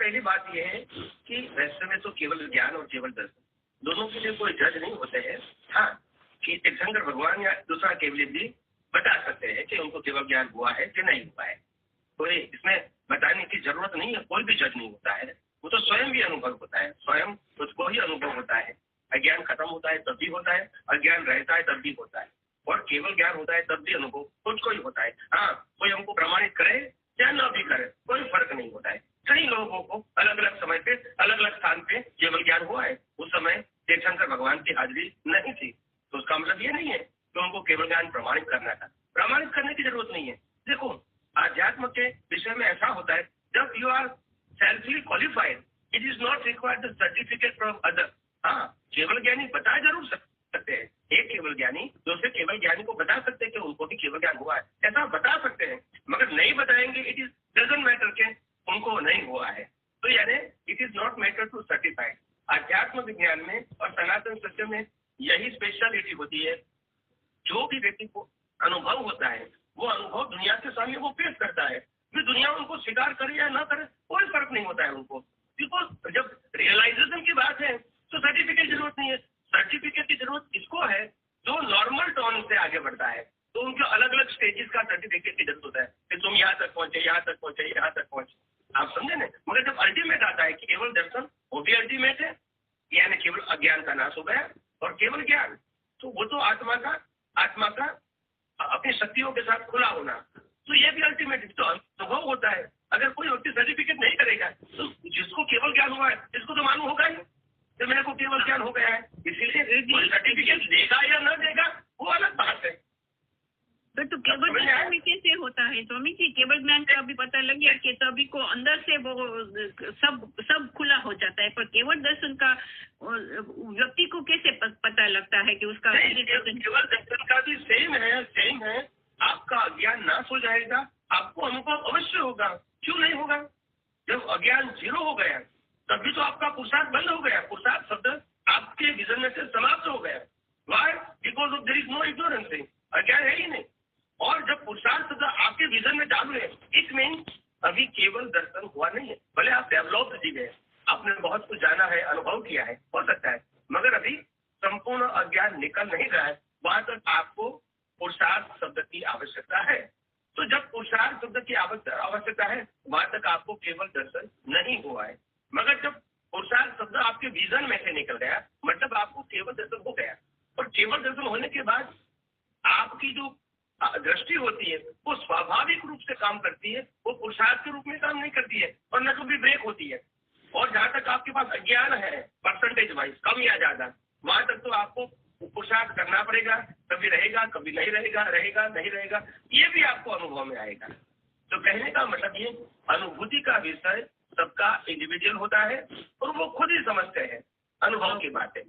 पहली बात यह है कि वैसे में तो केवल ज्ञान और केवल दर्शन दोनों के लिए कोई जज नहीं होते हैं। हाँ, कि तीर्थंकर भगवान या दूसरा केवल भी बता सकते हैं कि उनको केवल ज्ञान हुआ है कि नहीं हुआ है। कोई इसमें बताने की जरूरत नहीं है, कोई भी जज नहीं होता है। वो तो स्वयं भी अनुभव होता है, स्वयं उसको ही अनुभव होता है। अज्ञान खत्म होता है तब भी होता है, अज्ञान रहता है तब भी होता है, और केवल ज्ञान होता है तब भी अनुभव खुद को ही होता है। हाँ, कोई हमको प्रमाणित करे या न भी करे कोई फर्क नहीं होता है। कई लोगों को अलग अलग समय पे अलग अलग स्थान पे केवल ज्ञान हुआ है। उस समय तीर्थंकर भगवान की हाजिरी नहीं थी, तो उसका मतलब ये नहीं है कि उनको केवल ज्ञान प्रमाणित करना था। प्रमाणित करने की जरूरत नहीं है। देखो, आध्यात्म के विषय में ऐसा होता है, जब you are selfly qualified it is not required the certificate from other. हाँ, केवल ज्ञानी बता जरूर सकते हैं। एक केवल ज्ञानी दूसरे केवल ज्ञानी को बता सकते हैं कि उनको भी केवल ज्ञान हुआ है, ऐसा बता सकते हैं, मगर नहीं बताएंगे। इट इज डजंट मैटर के उनको नहीं हुआ है। तो यानी it is not matter to certified. अध्यात्म विज्ञान में और सनातन सत्य में यही स्पेशलिटी होती है। जो भी व्यक्ति को अनुभव होता है वो अनुभव दुनिया के सामने वो पेश करता है। फिर दुनिया उनको स्वीकार करे या ना करे कोई फर्क नहीं होता है उनको। बिकॉज जब रियलाइजेशन की बात है तो सर्टिफिकेट की जरूरत नहीं है। सर्टिफिकेट की जरूरत किसको है? जो नॉर्मल टर्न से आगे बढ़ता है, तो उनके अलग अलग स्टेजेस का सर्टिफिकेट की जरूरत होता है कि तुम यहाँ तक पहुंचे, यहाँ तक पहुंचे, यहाँ तक पहुंचे। आप समझे ना? मगर जब अल्टीमेट आता है केवल दर्शन, वो भी अल्टीमेट है, यानी केवल अज्ञान का नाश हो गया और केवल ज्ञान, तो वो तो आत्मा का अपनी शक्तियों के साथ खुला होना, तो ये भी अल्टीमेट तो अनुभव होता है। अगर कोई व्यक्ति सर्टिफिकेट नहीं करेगा तो जिसको केवल ज्ञान हुआ है इसको तो मालूम होगा ही कि मेरे को केवल ज्ञान हो गया है। इसीलिए सर्टिफिकेट देगा या न देगा वो अलग बात है। तो केवल ज्ञान में कैसे होता है स्वामी जी? केवल ज्ञान का अभी पता लग गया कि सभी को अंदर से वो सब खुला हो जाता है, पर केवल दर्शन का व्यक्ति को कैसे पता लगता है कि उसका केवल दर्शन का भी सेम है। आपका अज्ञान नाश हो जाएगा, आपको अनुभव अवश्य होगा। क्यों नहीं होगा? जब अज्ञान जीरो हो गया तभी तो आपका पुरुषार्थ बंद हो गया। पुरुषार्थ शब्द आपके विजन में से समाप्त हो गया। Why? Because of there is no ignorance. अज्ञान है ही नहीं। और जब पुरुषार्थ शब्द आपके विजन में चालू है, इट मीन अभी केवल दर्शन हुआ नहीं है। भले आप डेवलप जी गए, आपने बहुत कुछ जाना है, अनुभव किया है, हो सकता है, मगर अभी संपूर्ण अज्ञान निकल नहीं रहा है। वहां तक आपको पुरुषार्थ शब्द की आवश्यकता है। तो जब पुरुषार्थ शब्द की आवश्यकता है वहां तक आपको केवल दर्शन नहीं हुआ है। मगर जब पुरुषार्थ शब्द आपके विजन में से निकल गया मतलब आपको केवल दर्शन हो गया। और केवल दर्शन होने के बाद आपकी जो दृष्टि होती है वो स्वाभाविक रूप से काम करती है, वो पुरुषार्थ के रूप में काम नहीं करती है और न कभी ब्रेक होती है। और जहां तक आपके पास अज्ञान है परसेंटेज वाइज कम या ज्यादा, वहां तक तो आपको पुरुषार्थ करना पड़ेगा। कभी रहेगा, कभी नहीं रहेगा, रहेगा नहीं रहेगा, ये भी आपको अनुभव में आएगा। तो कहने का मतलब ये अनुभूति का विषय सबका इंडिविजुअल होता है और वो खुद ही समझते हैं, अनुभव की बातें।